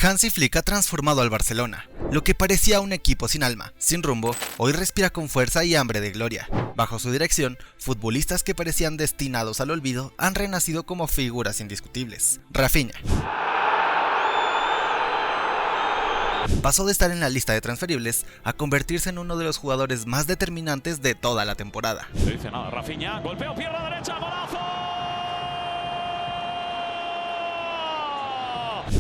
Hansi Flick ha transformado al Barcelona. Lo que parecía un equipo sin alma, sin rumbo, hoy respira con fuerza y hambre de gloria. Bajo su dirección, futbolistas que parecían destinados al olvido han renacido como figuras indiscutibles. Rafinha pasó de estar en la lista de transferibles a convertirse en uno de los jugadores más determinantes de toda la temporada. No dice nada, Rafinha, golpeo, pierna derecha, golazo.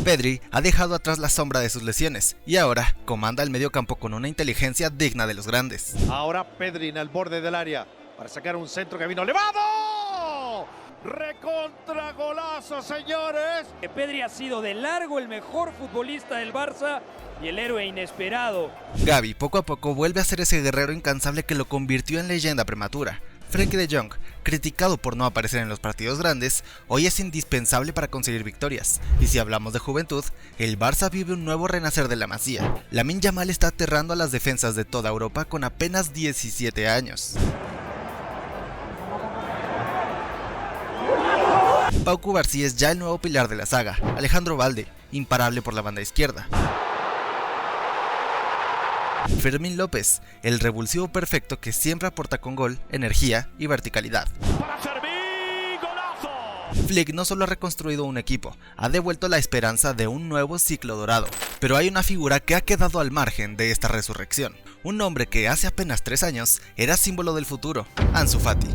Pedri ha dejado atrás la sombra de sus lesiones y ahora comanda el mediocampo con una inteligencia digna de los grandes. Ahora Pedri en el borde del área para sacar un centro que vino elevado. ¡Recontra golazo, señores! Pedri ha sido de largo el mejor futbolista del Barça y el héroe inesperado. Gavi poco a poco vuelve a ser ese guerrero incansable que lo convirtió en leyenda prematura. Frenkie de Jong, criticado por no aparecer en los partidos grandes, hoy es indispensable para conseguir victorias. Y si hablamos de juventud, el Barça vive un nuevo renacer de la Masía. Lamine Yamal está aterrando a las defensas de toda Europa con apenas 17 años. Pau Cubarsí es ya el nuevo pilar de la saga. Alejandro Balde, imparable por la banda izquierda. Fermín López, el revulsivo perfecto que siempre aporta con gol, energía y verticalidad. Para Fermín, golazo. Flick no solo ha reconstruido un equipo, ha devuelto la esperanza de un nuevo ciclo dorado. Pero hay una figura que ha quedado al margen de esta resurrección. Un hombre que hace apenas 3 años era símbolo del futuro, Ansu Fati.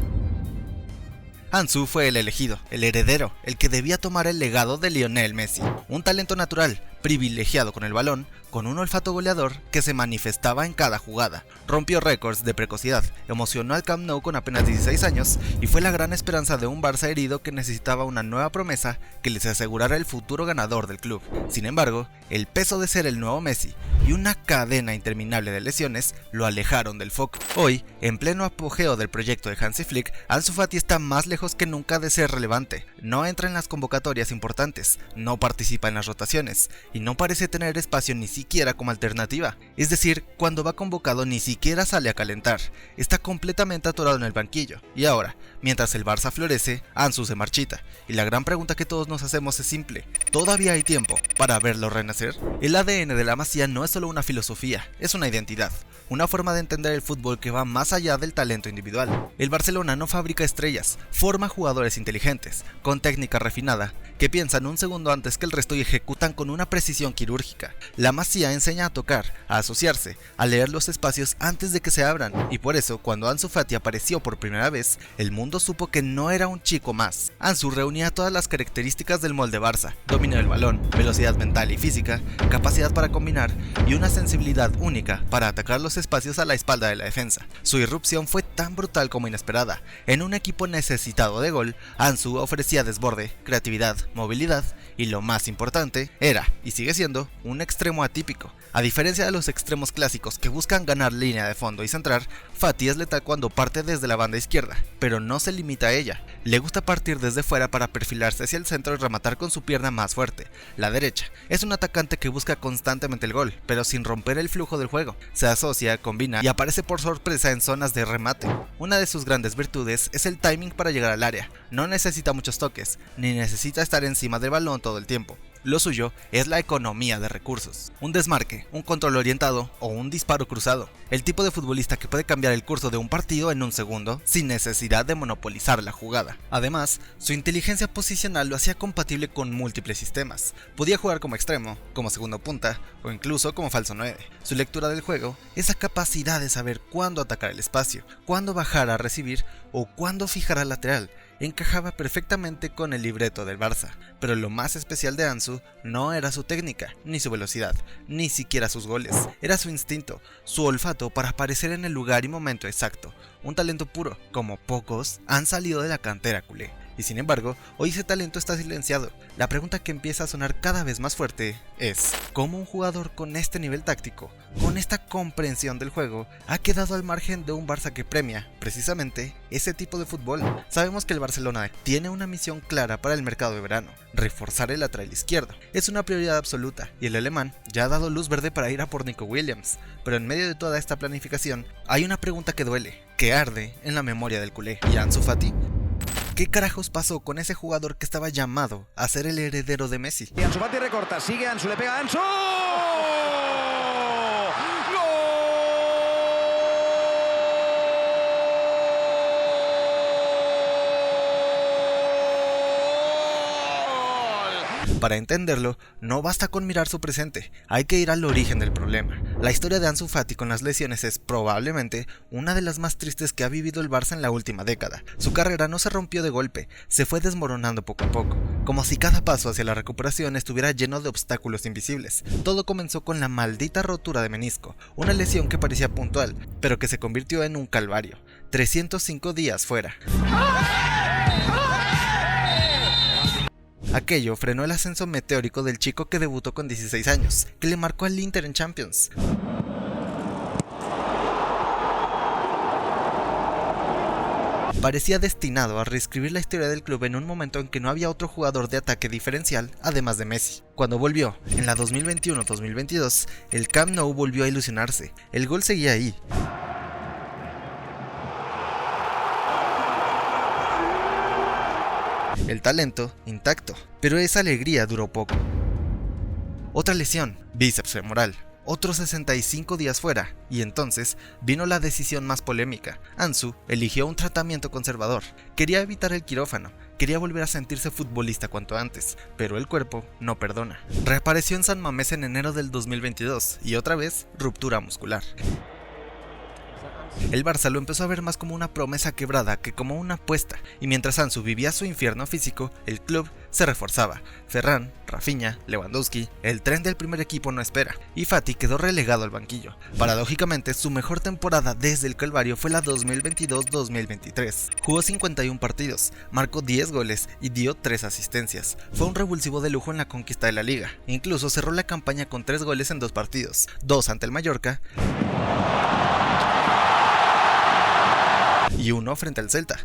Ansu fue el elegido, el heredero, el que debía tomar el legado de Lionel Messi. Un talento natural, privilegiado con el balón, con un olfato goleador que se manifestaba en cada jugada. Rompió récords de precocidad, emocionó al Camp Nou con apenas 16 años y fue la gran esperanza de un Barça herido que necesitaba una nueva promesa que les asegurara el futuro ganador del club. Sin embargo, el peso de ser el nuevo Messi y una cadena interminable de lesiones lo alejaron del foco. Hoy, en pleno apogeo del proyecto de Hansi Flick, Ansu Fati está más lejos que nunca de ser relevante. No entra en las convocatorias importantes, no participa en las rotaciones y no parece tener espacio ni siquiera como alternativa. Es decir, cuando va convocado ni siquiera sale a calentar. Está completamente atorado en el banquillo. Y ahora, mientras el Barça florece, Ansu se marchita. Y la gran pregunta que todos nos hacemos es simple: ¿todavía hay tiempo para verlo renacer? El ADN de la Masía no es solo una filosofía, es una identidad. Una forma de entender el fútbol que va más allá del talento individual. El Barcelona no fabrica estrellas, forma jugadores inteligentes, con técnica refinada, que piensan un segundo antes que el resto y ejecutan con una precisión quirúrgica. La Masía enseña a tocar, a asociarse, a leer los espacios antes de que se abran, y por eso cuando Ansu Fati apareció por primera vez, el mundo supo que no era un chico más. Ansu reunía todas las características del molde Barça: dominio del balón, velocidad mental y física, capacidad para combinar y una sensibilidad única para atacar los espacios a la espalda de la defensa. Su irrupción fue tan brutal como inesperada. En un equipo necesitado de gol, Ansu ofrecía desborde, creatividad, movilidad y lo más importante, era y sigue siendo un extremo atípico. A diferencia de los extremos clásicos que buscan ganar línea de fondo y centrar, Fati es letal cuando parte desde la banda izquierda, pero no se limita a ella. Le gusta partir desde fuera para perfilarse hacia el centro y rematar con su pierna más fuerte, la derecha. Es un atacante que busca constantemente el gol, pero sin romper el flujo del juego. Se asocia, combina y aparece por sorpresa en zonas de remate. Una de sus grandes virtudes es el timing para llegar al área. No necesita muchos toques, ni necesita estar encima del balón todo el tiempo. Lo suyo es la economía de recursos. Un desmarque, un control orientado o un disparo cruzado. El tipo de futbolista que puede cambiar el curso de un partido en un segundo sin necesidad de monopolizar la jugada. Además, su inteligencia posicional lo hacía compatible con múltiples sistemas. Podía jugar como extremo, como segundo punta o incluso como falso 9. Su lectura del juego, esa capacidad de saber cuándo atacar el espacio, cuándo bajar a recibir o cuándo fijar al lateral, encajaba perfectamente con el libreto del Barça. Pero lo más especial de Ansu no era su técnica, ni su velocidad, ni siquiera sus goles. Era su instinto, su olfato para aparecer en el lugar y momento exacto. Un talento puro, como pocos han salido de la cantera culé. Y sin embargo, hoy ese talento está silenciado. La pregunta que empieza a sonar cada vez más fuerte es: ¿cómo un jugador con este nivel táctico, con esta comprensión del juego, ha quedado al margen de un Barça que premia, precisamente, ese tipo de fútbol? Sabemos que el Barcelona tiene una misión clara para el mercado de verano: reforzar el lateral izquierdo. Es una prioridad absoluta, y el alemán ya ha dado luz verde para ir a por Nico Williams. Pero en medio de toda esta planificación, hay una pregunta que duele, que arde en la memoria del culé. ¿Y Ansu Fati? ¿Qué carajos pasó con ese jugador que estaba llamado a ser el heredero de Messi? Y Ansu Fati recorta, sigue Ansu, le pega a Ansu. Para entenderlo, no basta con mirar su presente, hay que ir al origen del problema. La historia de Ansu Fati con las lesiones es probablemente una de las más tristes que ha vivido el Barça en la última década. Su carrera no se rompió de golpe, se fue desmoronando poco a poco, como si cada paso hacia la recuperación estuviera lleno de obstáculos invisibles. Todo comenzó con la maldita rotura de menisco, una lesión que parecía puntual, pero que se convirtió en un calvario. 305 días fuera. Aquello frenó el ascenso meteórico del chico que debutó con 16 años, que le marcó al Inter en Champions. Parecía destinado a reescribir la historia del club en un momento en que no había otro jugador de ataque diferencial, además de Messi. Cuando volvió, en la 2021-2022, el Camp Nou volvió a ilusionarse, el gol seguía ahí. El talento intacto, pero esa alegría duró poco. Otra lesión, bíceps femoral, otros 65 días fuera, y entonces vino la decisión más polémica. Ansu eligió un tratamiento conservador, quería evitar el quirófano, quería volver a sentirse futbolista cuanto antes, pero el cuerpo no perdona. Reapareció en San Mamés en enero del 2022, y otra vez, ruptura muscular. El Barça lo empezó a ver más como una promesa quebrada que como una apuesta, y mientras Ansu vivía su infierno físico, el club se reforzaba. Ferran, Rafinha, Lewandowski, el tren del primer equipo no espera, y Fati quedó relegado al banquillo. Paradójicamente, su mejor temporada desde el Calvario fue la 2022-2023. Jugó 51 partidos, marcó 10 goles y dio 3 asistencias. Fue un revulsivo de lujo en la conquista de la liga. Incluso cerró la campaña con 3 goles en 2 partidos, 2 ante el Mallorca y 1 frente al Celta.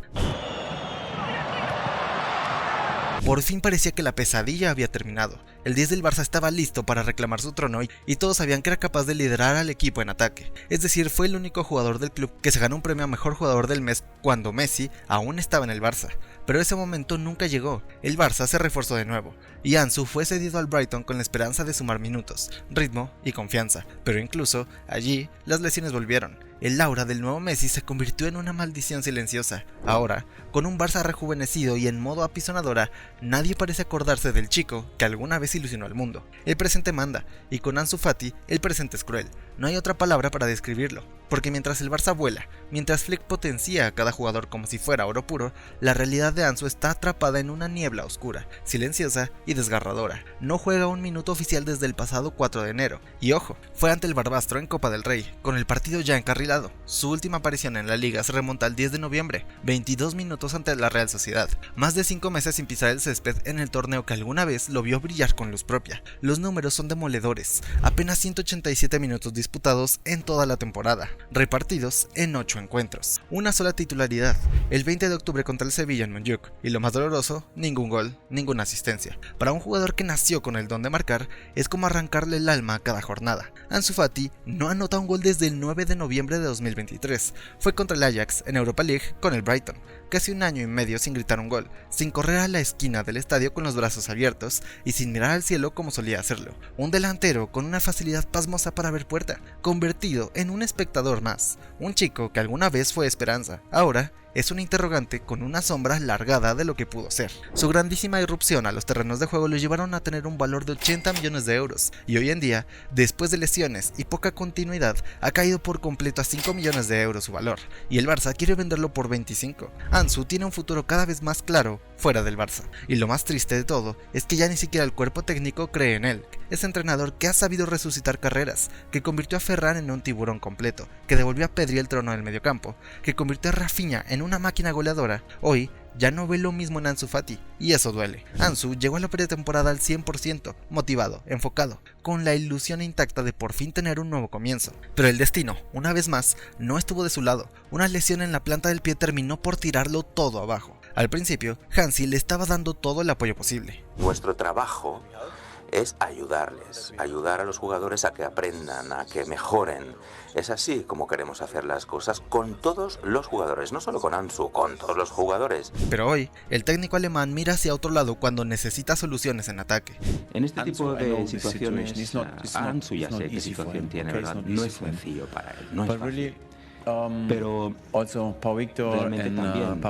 Por fin parecía que la pesadilla había terminado. El 10 del Barça estaba listo para reclamar su trono y todos sabían que era capaz de liderar al equipo en ataque. Es decir, fue el único jugador del club que se ganó un premio a mejor jugador del mes cuando Messi aún estaba en el Barça. Pero ese momento nunca llegó. El Barça se reforzó de nuevo y Ansu fue cedido al Brighton con la esperanza de sumar minutos, ritmo y confianza. Pero incluso allí las lesiones volvieron. El aura del nuevo Messi se convirtió en una maldición silenciosa. Ahora, con un Barça rejuvenecido y en modo apisonadora, nadie parece acordarse del chico que alguna vez ilusionó al mundo. El presente manda, y con Ansu Fati, el presente es cruel. No hay otra palabra para describirlo, porque mientras el Barça vuela, mientras Flick potencia a cada jugador como si fuera oro puro, la realidad de Ansu está atrapada en una niebla oscura, silenciosa y desgarradora. No juega un minuto oficial desde el pasado 4 de enero, y ojo, fue ante el Barbastro en Copa del Rey, con el partido ya encarrilado. Su última aparición en la liga se remonta al 10 de noviembre, 22 minutos ante la Real Sociedad, más de 5 meses sin pisar el césped en el torneo que alguna vez lo vio brillar con luz propia. Los números son demoledores, apenas 187 minutos disputados en toda la temporada, repartidos en 8 encuentros, una sola titularidad, el 20 de octubre contra el Sevilla en Montjuic, y lo más doloroso, ningún gol, ninguna asistencia. Para un jugador que nació con el don de marcar, es como arrancarle el alma a cada jornada. Ansu Fati no anota un gol desde el 9 de noviembre de 2023, fue contra el Ajax en Europa League con el Brighton, casi un año y medio sin gritar un gol, sin correr a la esquina del estadio con los brazos abiertos y sin mirar al cielo como solía hacerlo. Un delantero con una facilidad pasmosa para ver puerta, convertido en un espectador más. Un chico que alguna vez fue esperanza, ahora es un interrogante con una sombra largada de lo que pudo ser. Su grandísima irrupción a los terrenos de juego lo llevaron a tener un valor de 80 millones de euros, y hoy en día, después de lesiones y poca continuidad, ha caído por completo a 5 millones de euros su valor, y el Barça quiere venderlo por 25. Ansu tiene un futuro cada vez más claro fuera del Barça, y lo más triste de todo es que ya ni siquiera el cuerpo técnico cree en él. Ese entrenador que ha sabido resucitar carreras, que convirtió a Ferran en un tiburón completo, que devolvió a Pedri el trono del mediocampo, que convirtió a Rafinha en una máquina goleadora, hoy ya no ve lo mismo en Ansu Fati, y eso duele. Ansu llegó a la pretemporada al 100%, motivado, enfocado, con la ilusión intacta de por fin tener un nuevo comienzo. Pero el destino, una vez más, no estuvo de su lado. Una lesión en la planta del pie terminó por tirarlo todo abajo. Al principio, Hansi le estaba dando todo el apoyo posible. Nuestro trabajo es ayudarles, ayudar a los jugadores a que aprendan, a que mejoren. Es así como queremos hacer las cosas con todos los jugadores, no solo con Ansu, con todos los jugadores. Pero hoy, el técnico alemán mira hacia otro lado cuando necesita soluciones en ataque. En este tipo de situaciones, Ansu ya sé qué situación tiene, ¿verdad? No es sencillo para él, no es fácil. Pero realmente también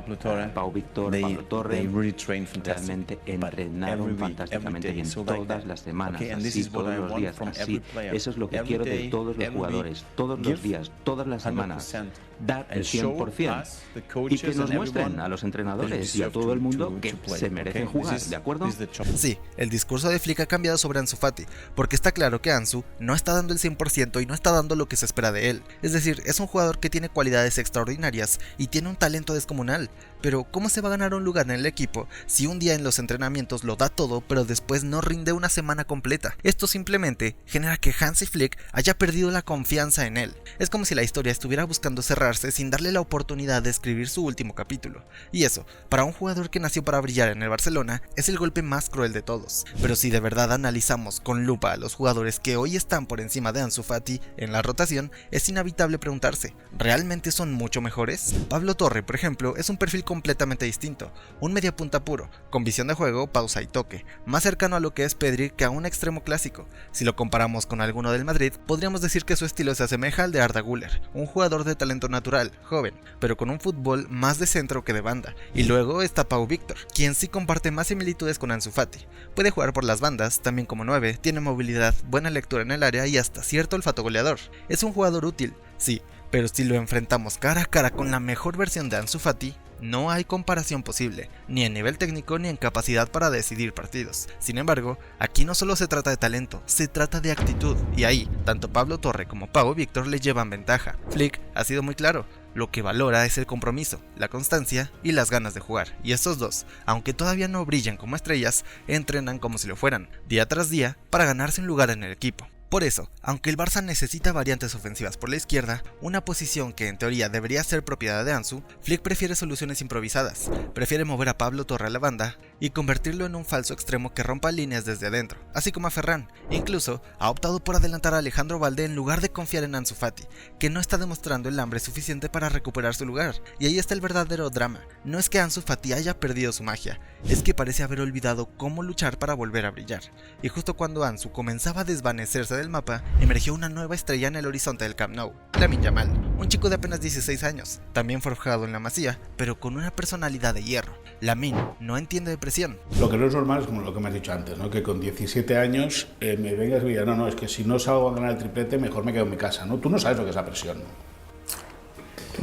Pau Víctor, Pablo Torre realmente entrenaron fantásticamente bien todas las semanas, así todos los días, así. Eso es lo que quiero de todos los jugadores, todos los días, todas las semanas. Dar el 100% y que nos muestren a los entrenadores y a todo el mundo que se merecen jugar, ¿de acuerdo? Sí, el discurso de Flick ha cambiado sobre Ansu Fati, porque está claro que Ansu no está dando el 100% y no está dando lo que se espera de él. Es decir, es un jugador que tiene cualidades extraordinarias y tiene un talento descomunal, pero ¿cómo se va a ganar un lugar en el equipo si un día en los entrenamientos lo da todo pero después no rinde una semana completa? Esto simplemente genera que Hansi Flick haya perdido la confianza en él. Es como si la historia estuviera buscando cerrarse sin darle la oportunidad de escribir su último capítulo. Y eso, para un jugador que nació para brillar en el Barcelona, es el golpe más cruel de todos. Pero si de verdad analizamos con lupa a los jugadores que hoy están por encima de Ansu Fati en la rotación, es inevitable preguntarse, ¿realmente son mucho mejores? Pablo Torre, por ejemplo, es un perfil completamente distinto, un mediapunta puro, con visión de juego, pausa y toque, más cercano a lo que es Pedri que a un extremo clásico. Si lo comparamos con alguno del Madrid, podríamos decir que su estilo se asemeja al de Arda Güler, un jugador de talento natural, joven, pero con un fútbol más de centro que de banda. Y luego está Pau Víctor, quien sí comparte más similitudes con Ansu Fati. Puede jugar por las bandas, también como 9, tiene movilidad, buena lectura en el área y hasta cierto olfato goleador. Es un jugador útil, sí, pero si lo enfrentamos cara a cara con la mejor versión de Ansu Fati, no hay comparación posible, ni en nivel técnico ni en capacidad para decidir partidos. Sin embargo, aquí no solo se trata de talento, se trata de actitud, y ahí, tanto Pablo Torre como Pau Víctor le llevan ventaja. Flick ha sido muy claro, lo que valora es el compromiso, la constancia y las ganas de jugar, y estos dos, aunque todavía no brillan como estrellas, entrenan como si lo fueran, día tras día, para ganarse un lugar en el equipo. Por eso, aunque el Barça necesita variantes ofensivas por la izquierda, una posición que en teoría debería ser propiedad de Ansu, Flick prefiere soluciones improvisadas, prefiere mover a Pablo Torre a la banda y convertirlo en un falso extremo que rompa líneas desde adentro, así como a Ferran. Incluso ha optado por adelantar a Alejandro Balde en lugar de confiar en Ansu Fati, que no está demostrando el hambre suficiente para recuperar su lugar. Y ahí está el verdadero drama, no es que Ansu Fati haya perdido su magia, es que parece haber olvidado cómo luchar para volver a brillar. Y justo cuando Ansu comenzaba a desvanecerse del mapa, emergió una nueva estrella en el horizonte del Camp Nou, Lamine Yamal, un chico de apenas 16 años, también forjado en la Masía, pero con una personalidad de hierro. Lamine no entiende de presión. Lo que no es normal es como lo que me has dicho antes, ¿no? Que con 17 años me vengas y digas, no, es que si no salgo a ganar el triplete, mejor me quedo en mi casa, ¿no? Tú no sabes lo que es la presión.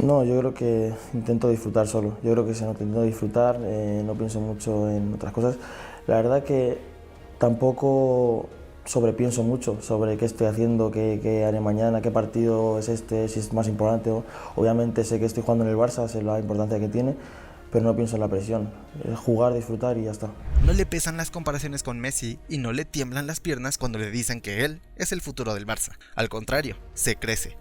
No, yo creo que intento disfrutar solo. Yo creo que se intento disfrutar, no pienso mucho en otras cosas. La verdad que tampoco sobrepienso mucho sobre qué estoy haciendo, qué haré mañana, qué partido es este, si es más importante. Obviamente sé que estoy jugando en el Barça, sé la importancia que tiene, pero no pienso en la presión. Es jugar, disfrutar y ya está. No le pesan las comparaciones con Messi y no le tiemblan las piernas cuando le dicen que él es el futuro del Barça. Al contrario, se crece.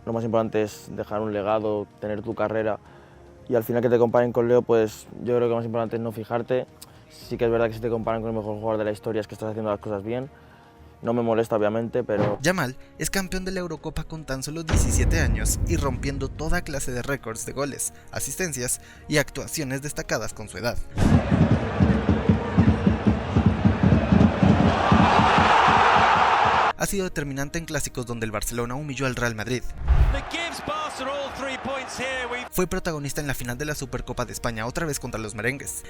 Lo más importante es dejar un legado, tener tu carrera y al final que te comparen con Leo, pues yo creo que lo más importante es no fijarte. Sí que es verdad que si te comparan con el mejor jugador de la historia es que estás haciendo las cosas bien. No me molesta obviamente, pero... Yamal es campeón de la Eurocopa con tan solo 17 años y rompiendo toda clase de récords de goles, asistencias y actuaciones destacadas con su edad. Ha sido determinante en clásicos donde el Barcelona humilló al Real Madrid. Fue protagonista en la final de la Supercopa de España, otra vez contra los merengues.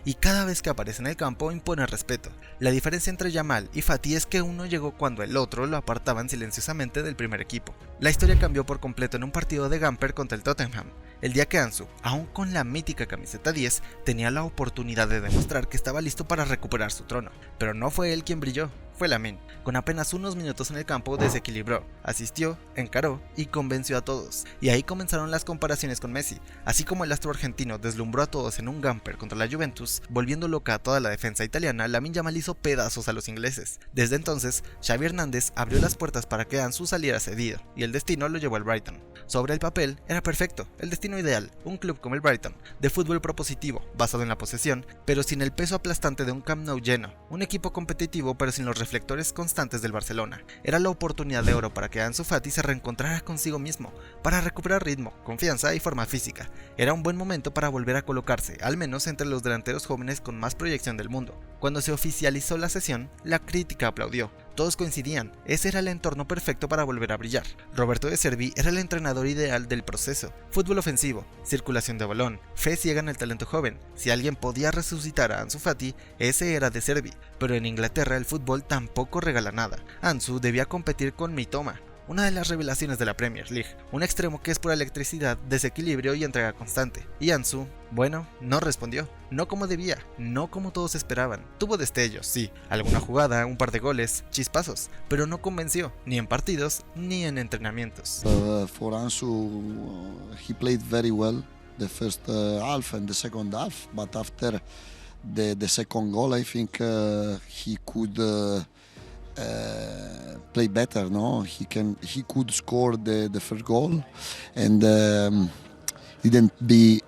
Y cada vez que aparece en el campo impone respeto. La diferencia entre Yamal y Fati es que uno llegó cuando el otro lo apartaban silenciosamente del primer equipo. La historia cambió por completo en un partido de Gamper contra el Tottenham, el día que Ansu, aún con la mítica camiseta 10, tenía la oportunidad de demostrar que estaba listo para recuperar su trono. Pero no fue él quien brilló, fue Lamine. Con apenas unos minutos en el campo desequilibró, asistió, encaró y convenció a todos. Y ahí comenzaron las comparaciones con Messi. Así como el astro argentino deslumbró a todos en un gamper contra la Juventus, volviendo loca a toda la defensa italiana, Lamine Yamal hizo pedazos a los ingleses. Desde entonces, Xavi Hernández abrió las puertas para que Ansu saliera cedido, y el destino lo llevó al Brighton. Sobre el papel, era perfecto, el destino ideal, un club como el Brighton, de fútbol propositivo, basado en la posesión, pero sin el peso aplastante de un Camp Nou lleno, un equipo competitivo pero sin los reflectores constantes del Barcelona. Era la oportunidad de oro para que Ansu Fati se reencontrara consigo mismo, para recuperar ritmo, confianza y forma física. Era un buen momento para volver a colocarse, al menos entre los delanteros jóvenes con más proyección del mundo. Cuando se oficializó la sesión, la crítica aplaudió. Todos coincidían, ese era el entorno perfecto para volver a brillar. Roberto De Zerbi era el entrenador ideal del proceso. Fútbol ofensivo, circulación de balón, fe ciega en el talento joven. Si alguien podía resucitar a Ansu Fati, ese era De Zerbi. Pero en Inglaterra el fútbol tampoco regala nada. Ansu debía competir con Mitoma, una de las revelaciones de la Premier League, un extremo que es pura electricidad, desequilibrio y entrega constante. Y Ansu, bueno, no respondió, no como debía, no como todos esperaban. Tuvo destellos, sí, alguna jugada, un par de goles, chispazos, pero no convenció, ni en partidos ni en entrenamientos. For Ansu, he played very well the first half and the second half, but after the second goal, I think he could play better. No, he could score the first goal, and didn't be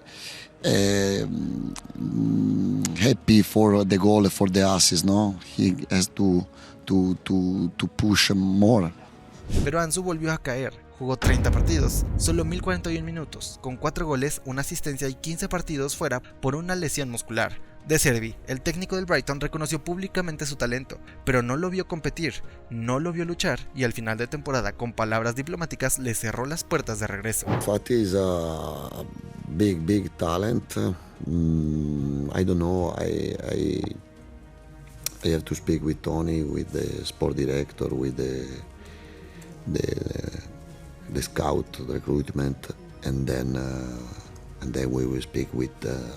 happy for the goal, for the assist. No, he has to push more. Pero Ansu volvió a caer. Jugó 30 partidos, solo 1041 minutos, con 4 goles, una asistencia y 15 partidos fuera por una lesión muscular. De Zerbi, el técnico del Brighton, reconoció públicamente su talento, pero no lo vio competir, no lo vio luchar y al final de temporada, con palabras diplomáticas, le cerró las puertas de regreso. Fati is a big talent. I don't know. I have to speak with Tony, with the sport director, with the scout recruitment, and then we will speak with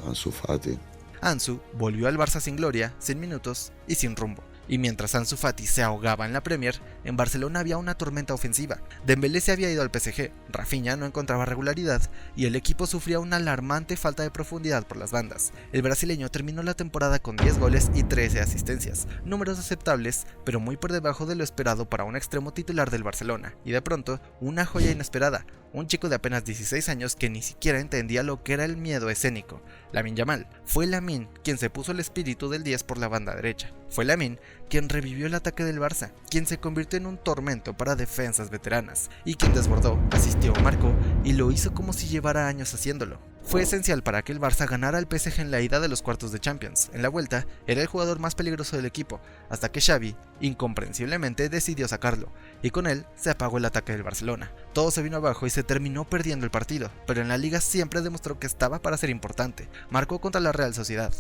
Ansu Fati. Ansu volvió al Barça sin gloria, sin minutos y sin rumbo. Y mientras Ansu Fati se ahogaba en la Premier, en Barcelona había una tormenta ofensiva. Dembélé se había ido al PSG, Rafinha no encontraba regularidad y el equipo sufría una alarmante falta de profundidad por las bandas. El brasileño terminó la temporada con 10 goles y 13 asistencias, números aceptables, pero muy por debajo de lo esperado para un extremo titular del Barcelona. Y de pronto, una joya inesperada, un chico de apenas 16 años que ni siquiera entendía lo que era el miedo escénico. Lamine Yamal. Fue Lamine quien se puso el espíritu del 10 por la banda derecha. Fue Lamine quien revivió el ataque del Barça, quien se convirtió en un tormento para defensas veteranas, y quien desbordó, asistió, marcó y lo hizo como si llevara años haciéndolo. Fue esencial para que el Barça ganara al PSG en la ida de los cuartos de Champions. En la vuelta, era el jugador más peligroso del equipo, hasta que Xavi, incomprensiblemente, decidió sacarlo, y con él se apagó el ataque del Barcelona. Todo se vino abajo y se terminó perdiendo el partido, pero en la liga siempre demostró que estaba para ser importante. Marcó contra la Real Sociedad,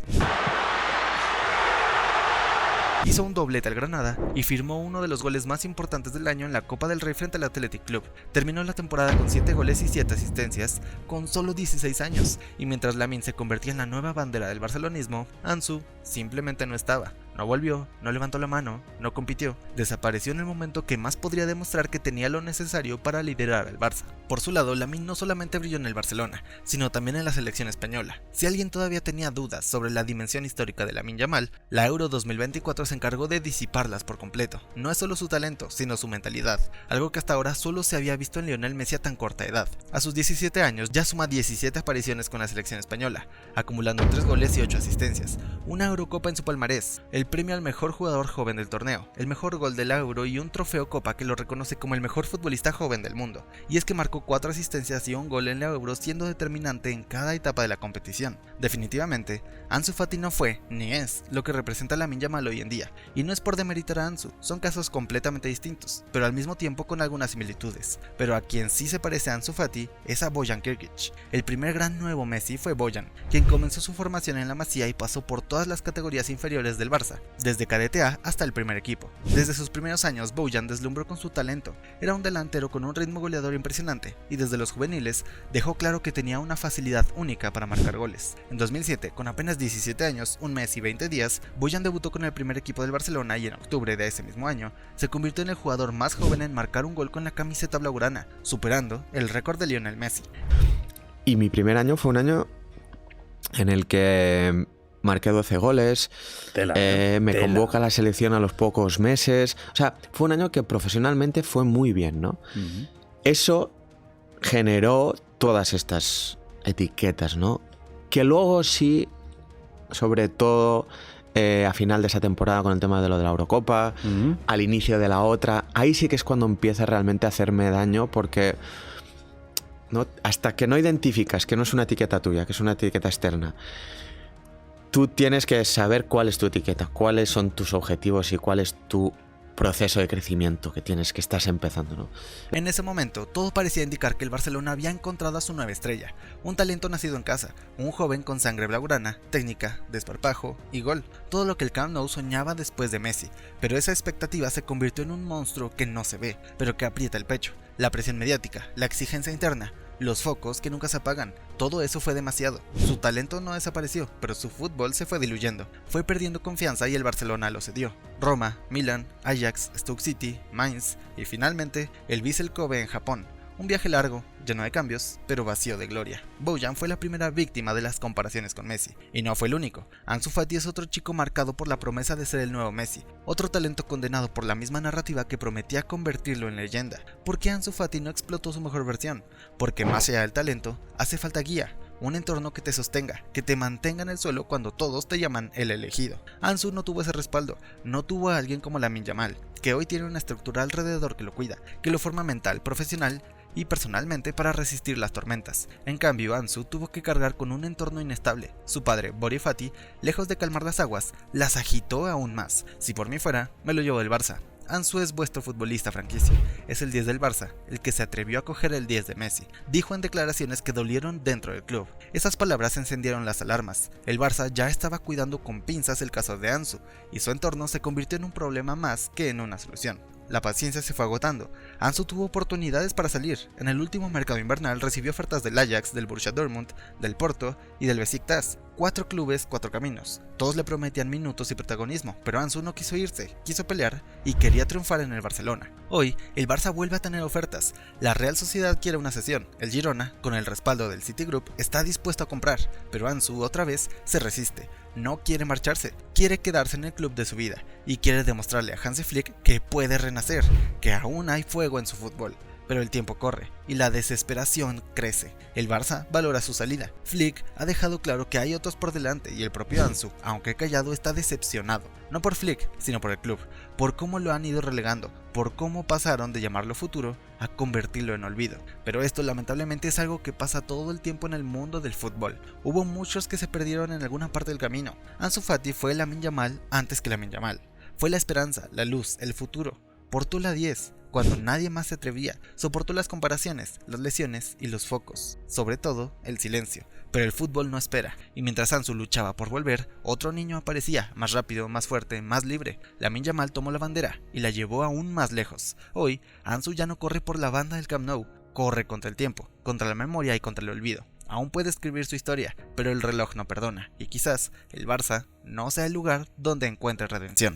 hizo un doblete al Granada y firmó uno de los goles más importantes del año en la Copa del Rey frente al Athletic Club. Terminó la temporada con 7 goles y 7 asistencias, con solo 16 años, y mientras Lamine se convertía en la nueva bandera del barcelonismo, Ansu simplemente no estaba. No volvió, no levantó la mano, no compitió, desapareció en el momento que más podría demostrar que tenía lo necesario para liderar al Barça. Por su lado, Lamine no solamente brilló en el Barcelona, sino también en la selección española. Si alguien todavía tenía dudas sobre la dimensión histórica de Lamine Yamal, la Euro 2024 se encargó de disiparlas por completo. No es solo su talento, sino su mentalidad, algo que hasta ahora solo se había visto en Lionel Messi a tan corta edad. A sus 17 años ya suma 17 apariciones con la selección española, acumulando 3 goles y 8 asistencias, una Eurocopa en su palmarés, el premio al mejor jugador joven del torneo, el mejor gol de la Euro y un trofeo Copa que lo reconoce como el mejor futbolista joven del mundo. Y es que marcó 4 asistencias y un gol en la Euro, siendo determinante en cada etapa de la competición. Definitivamente, Ansu Fati no fue, ni es, lo que representa Lamine Yamal hoy en día. Y no es por demeritar a Ansu, son casos completamente distintos, pero al mismo tiempo con algunas similitudes. Pero a quien sí se parece a Ansu Fati es a Bojan Krkić. El primer gran nuevo Messi fue Bojan, quien comenzó su formación en la Masía y pasó por todas las categorías inferiores del Barça, Barça, desde cadete A hasta el primer equipo. Desde sus primeros años, Bojan deslumbró con su talento. Era un delantero con un ritmo goleador impresionante y desde los juveniles dejó claro que tenía una facilidad única para marcar goles. En 2007, con apenas 17 años, un mes y 20 días, Bojan debutó con el primer equipo del Barcelona y en octubre de ese mismo año se convirtió en el jugador más joven en marcar un gol con la camiseta blaugrana, superando el récord de Lionel Messi. Y mi primer año fue un año en el que marqué 12 goles, me convoca a la selección a los pocos meses. O sea, fue un año que profesionalmente fue muy bien, ¿no? Eso generó todas estas etiquetas, ¿no? Que luego sí, sobre todo a final de esa temporada con el tema de lo de la Eurocopa, al inicio de la otra, ahí sí que es cuando empieza realmente a hacerme daño porque ¿no? Hasta que no identificas que no es una etiqueta tuya, que es una etiqueta externa, tú tienes que saber cuál es tu etiqueta, cuáles son tus objetivos y cuál es tu proceso de crecimiento que estás empezando, ¿no? En ese momento, todo parecía indicar que el Barcelona había encontrado a su nueva estrella, un talento nacido en casa, un joven con sangre blaugrana, técnica, desparpajo y gol, todo lo que el Camp Nou soñaba después de Messi, pero esa expectativa se convirtió en un monstruo que no se ve, pero que aprieta el pecho. La presión mediática, la exigencia interna, los focos que nunca se apagan, todo eso fue demasiado. Su talento no desapareció, pero su fútbol se fue diluyendo. Fue perdiendo confianza y el Barcelona lo cedió. Roma, Milan, Ajax, Stoke City, Mainz y finalmente el Vissel Kobe en Japón. Un viaje largo, lleno de cambios, pero vacío de gloria. Bojan fue la primera víctima de las comparaciones con Messi, y no fue el único. Ansu Fati es otro chico marcado por la promesa de ser el nuevo Messi, otro talento condenado por la misma narrativa que prometía convertirlo en leyenda. ¿Por qué Ansu Fati no explotó su mejor versión? Porque más allá del talento, hace falta guía, un entorno que te sostenga, que te mantenga en el suelo cuando todos te llaman el elegido. Ansu no tuvo ese respaldo, no tuvo a alguien como Lamine Yamal, que hoy tiene una estructura alrededor que lo cuida, que lo forma mental, profesional y personalmente para resistir las tormentas. En cambio, Ansu tuvo que cargar con un entorno inestable. Su padre, Bori Fati, lejos de calmar las aguas, las agitó aún más. Si por mí fuera, me lo llevo del Barça. Ansu es vuestro futbolista franquicia, es el 10 del Barça, el que se atrevió a coger el 10 de Messi, dijo en declaraciones que dolieron dentro del club. Esas palabras encendieron las alarmas. El Barça ya estaba cuidando con pinzas el caso de Ansu, y su entorno se convirtió en un problema más que en una solución. La paciencia se fue agotando. Ansu tuvo oportunidades para salir. En el último mercado invernal recibió ofertas del Ajax, del Borussia Dortmund, del Porto y del Besiktas. 4 clubes, 4 caminos. Todos le prometían minutos y protagonismo, pero Ansu no quiso irse, quiso pelear y quería triunfar en el Barcelona. Hoy, el Barça vuelve a tener ofertas. La Real Sociedad quiere una cesión. El Girona, con el respaldo del Citigroup, está dispuesto a comprar, pero Ansu otra vez se resiste. No quiere marcharse, quiere quedarse en el club de su vida y quiere demostrarle a Hansi Flick que puede renacer, que aún hay fuego en su fútbol. Pero el tiempo corre y la desesperación crece. El Barça valora su salida. Flick ha dejado claro que hay otros por delante y el propio Ansu, aunque callado, está decepcionado. No por Flick, sino por el club, por cómo lo han ido relegando, por cómo pasaron de llamarlo futuro a convertirlo en olvido. Pero esto lamentablemente es algo que pasa todo el tiempo en el mundo del fútbol. Hubo muchos que se perdieron en alguna parte del camino. Ansu Fati fue Lamine Yamal antes que Lamine Yamal. Fue la esperanza, la luz, el futuro. Portó la 10 cuando nadie más se atrevía, soportó las comparaciones, las lesiones y los focos, sobre todo el silencio. Pero el fútbol no espera, y mientras Ansu luchaba por volver, otro niño aparecía, más rápido, más fuerte, más libre. Lamine Yamal tomó la bandera y la llevó aún más lejos. Hoy, Ansu ya no corre por la banda del Camp Nou, corre contra el tiempo, contra la memoria y contra el olvido. Aún puede escribir su historia, pero el reloj no perdona, y quizás el Barça no sea el lugar donde encuentre redención.